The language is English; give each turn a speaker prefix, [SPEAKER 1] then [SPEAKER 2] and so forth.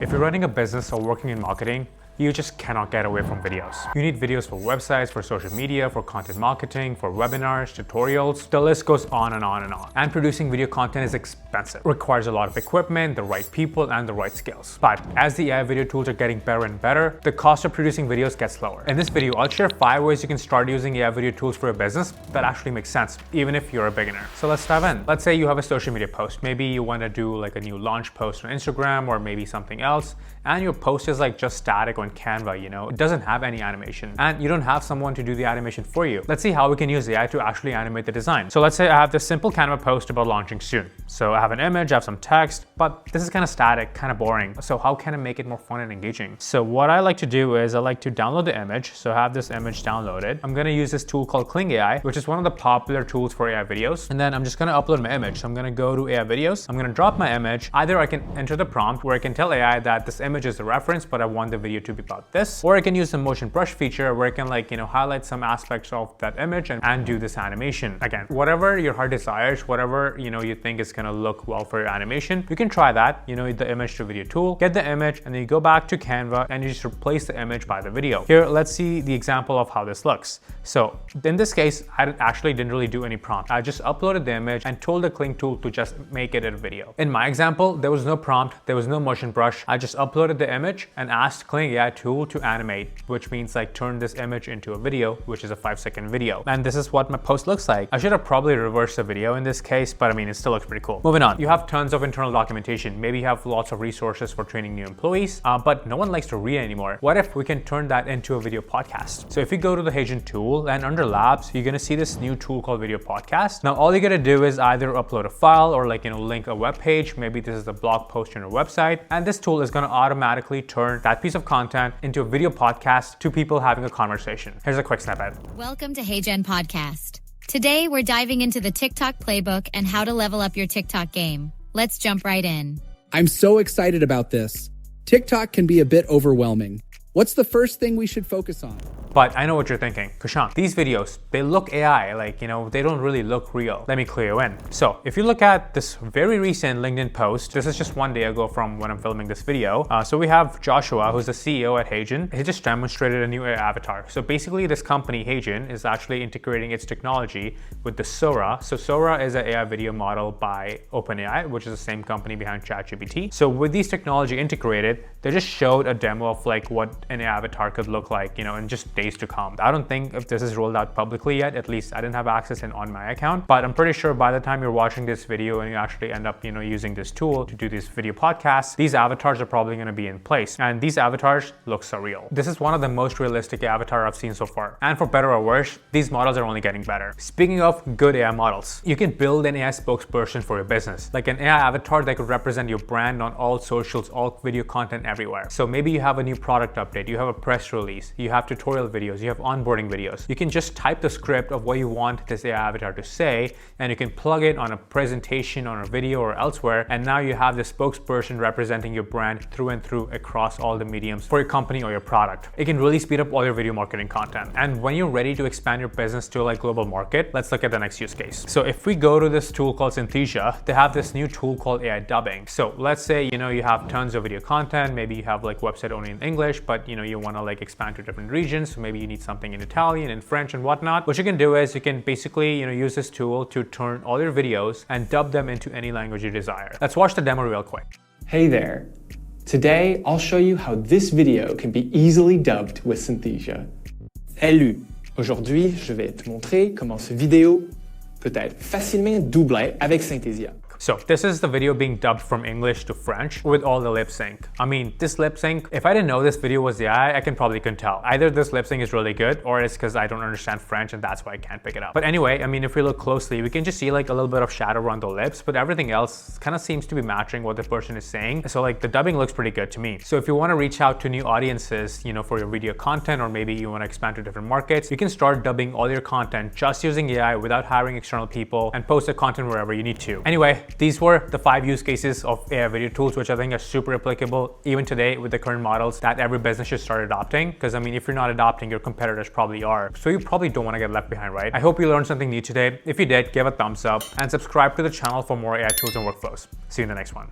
[SPEAKER 1] If you're running a business or working in marketing, you just cannot get away from videos. You need videos for websites, for social media, for content marketing, for webinars, tutorials. The list goes on and on and on. And producing video content is expensive. It requires a lot of equipment, the right people, and the right skills. But as the AI video tools are getting better and better, the cost of producing videos gets lower. In this video, I'll share 5 ways you can start using AI video tools for your business that actually make sense, even if you're a beginner. So let's dive in. Let's say you have a social media post. Maybe you want to do like a new launch post on Instagram or maybe something else. And your post is like just static on Canva, it doesn't have any animation and you don't have someone to do the animation for you. Let's see how we can use AI to actually animate the design. So let's say I have this simple Canva post about launching soon. So I have an image, I have some text, but this is kind of static, kind of boring. So how can I make it more fun and engaging? So what I like to do is I like to download the image. So I have this image downloaded. I'm going to use this tool called Kling AI, which is one of the popular tools for AI videos. And then I'm just going to upload my image. So I'm going to go to AI videos. I'm going to drop my image. Either I can enter the prompt where I can tell AI that this image is the reference, but I want the video to be about this. Or I can use the motion brush feature where I can highlight some aspects of that image and do this animation. Again, whatever your heart desires, whatever you think is going to look well for your animation, you can try that, the image to video tool, get the image, and then you go back to Canva and you just replace the image by the video. Here, let's see the example of how this looks. So in this case, I actually didn't really do any prompt. I just uploaded the image and told the Kling tool to just make it a video. In my example, there was no prompt, there was no motion brush. I just uploaded the image and asked Kling AI tool to animate, which means turn this image into a video, which is a 5-second video. And this is what my post looks like. I should have probably reversed the video in this case, but it still looks pretty cool. Moving on, you have tons of internal documentation. Maybe you have lots of resources for training new employees, but no one likes to read anymore. What if we can turn that into a video podcast? So if you go to the Agent tool and under labs, you're gonna see this new tool called Video Podcast. Now, all you gotta do is either upload a file or link a web page. Maybe this is a blog post on your website. And this tool is gonna automatically turn that piece of content into a video podcast to people having a conversation. Here's a quick snippet.
[SPEAKER 2] Welcome to HeyGen Podcast. Today, we're diving into the TikTok playbook and how to level up your TikTok game. Let's jump right in.
[SPEAKER 3] I'm so excited about this. TikTok can be a bit overwhelming. What's the first thing we should focus on?
[SPEAKER 1] But I know what you're thinking. Kushank, these videos, they look AI, they don't really look real. Let me clue you in. So if you look at this very recent LinkedIn post, this is just 1 day ago from when I'm filming this video. So we have Joshua, who's the CEO at HeyGen. He just demonstrated a new AI avatar. So basically this company, HeyGen, is actually integrating its technology with the Sora. So Sora is an AI video model by OpenAI, which is the same company behind ChatGPT. So with these technology integrated, they just showed a demo of what an AI avatar could look like, in just days to come. I don't think if this is rolled out publicly yet, at least I didn't have access on my account, but I'm pretty sure by the time you're watching this video and you actually end up, using this tool to do these video podcasts, these avatars are probably going to be in place. And these avatars look surreal. This is one of the most realistic avatar I've seen so far. And for better or worse, these models are only getting better. Speaking of good AI models, you can build an AI spokesperson for your business, like an AI avatar that could represent your brand on all socials, all video content everywhere. So maybe you have a new product update, you have a press release, you have tutorial videos, you have onboarding videos. You can just type the script of what you want this AI avatar to say, and you can plug it on a presentation, on a video, or elsewhere, and now you have the spokesperson representing your brand through and through across all the mediums for your company or your product. It can really speed up all your video marketing content. And when you're ready to expand your business to a global market, let's look at the next use case. So if we go to this tool called Synthesia, they have this new tool called AI dubbing. So let's say you have tons of video content, maybe you have website only in English, but you want to expand to different regions. So maybe you need something in Italian, in French, and whatnot. What you can do is you can basically use this tool to turn all your videos and dub them into any language you desire. Let's watch the demo real quick.
[SPEAKER 4] Hey there. Today, I'll show you how this video can be easily dubbed with Synthesia. Salut! Aujourd'hui, je vais te montrer comment ce vidéo peut être facilement doublé avec Synthesia.
[SPEAKER 1] So this is the video being dubbed from English to French with all the lip sync. This lip sync, if I didn't know this video was AI, I can probably tell. Either this lip sync is really good or it's because I don't understand French and that's why I can't pick it up. But anyway, if we look closely, we can just see a little bit of shadow around the lips, but everything else kind of seems to be matching what the person is saying. So the dubbing looks pretty good to me. So if you want to reach out to new audiences, for your video content, or maybe you want to expand to different markets, you can start dubbing all your content just using AI without hiring external people and post the content wherever you need to. Anyway, these were the 5 use cases of AI video tools, which I think are super applicable even today with the current models that every business should start adopting. Because if you're not adopting, your competitors probably are. So you probably don't want to get left behind, right? I hope you learned something new today. If you did, give a thumbs up and subscribe to the channel for more AI tools and workflows. See you in the next one.